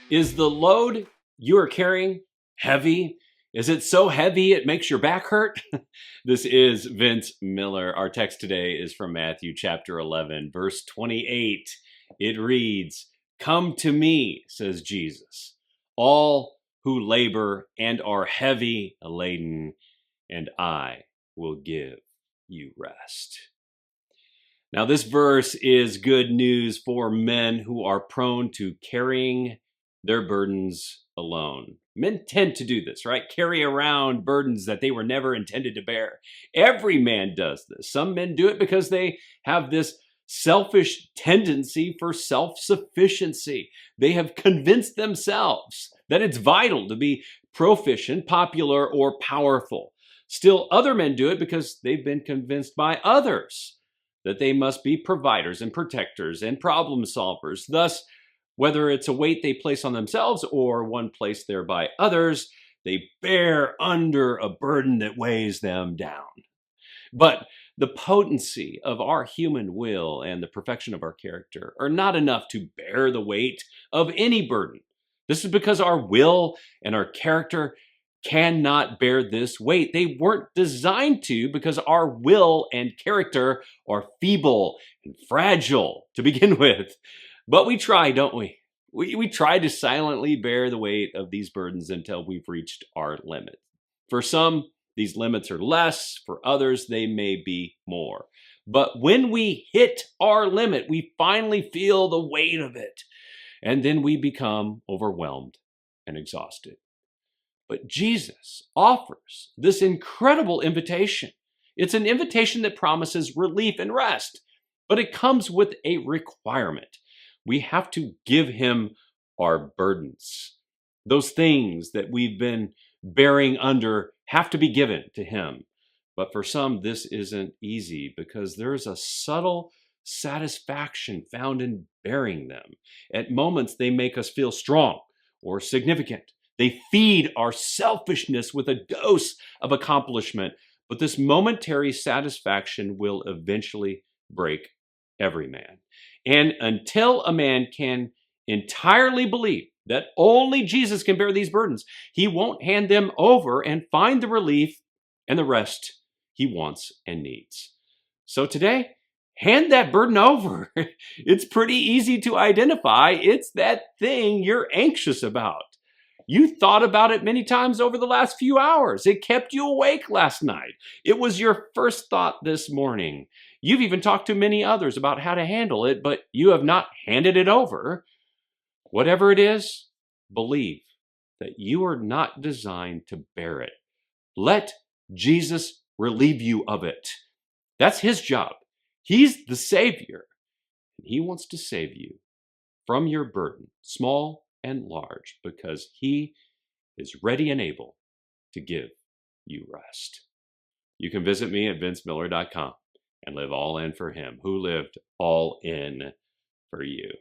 Is the load you are carrying heavy? Is it so heavy it makes your back hurt? This is Vince Miller. Our text today is from Matthew chapter 11, verse 28. It reads, "Come to me," says Jesus, "all who labor and are heavy laden, and I will give you rest." Now, this verse is good news for men who are prone to carrying their burdens alone. Men tend to do this, right? Carry around burdens that they were never intended to bear. Every man does this. Some men do it because they have this selfish tendency for self-sufficiency. They have convinced themselves that it's vital to be proficient, popular, or powerful. Still, other men do it because they've been convinced by others that they must be providers and protectors and problem solvers. Thus, whether it's a weight they place on themselves or one placed there by others, they bear under a burden that weighs them down. But the potency of our human will and the perfection of our character are not enough to bear the weight of any burden. This is because our will and our character cannot bear this weight. They weren't designed to, because our will and character are feeble and fragile to begin with. But we try, don't we? We try to silently bear the weight of these burdens until we've reached our limit. For some, these limits are less. For others, they may be more. But when we hit our limit, we finally feel the weight of it. And then we become overwhelmed and exhausted. But Jesus offers this incredible invitation. It's an invitation that promises relief and rest, but it comes with a requirement. We have to give him our burdens. Those things that we've been bearing under have to be given to him. But for some, this isn't easy because there's a subtle satisfaction found in bearing them. At moments, they make us feel strong or significant. They feed our selfishness with a dose of accomplishment, but this momentary satisfaction will eventually break every man. And until a man can entirely believe that only Jesus can bear these burdens, he won't hand them over and find the relief and the rest he wants and needs. So today, hand that burden over. It's pretty easy to identify. It's that thing you're anxious about. You thought about it many times over the last few hours. It kept you awake last night. It was your first thought this morning. You've even talked to many others about how to handle it, but you have not handed it over. Whatever it is, believe that you are not designed to bear it. Let Jesus relieve you of it. That's his job. He's the Savior. He wants to save you from your burden, small and large, because he is ready and able to give you rest. You can visit me at vincemiller.com and live all in for him who lived all in for you.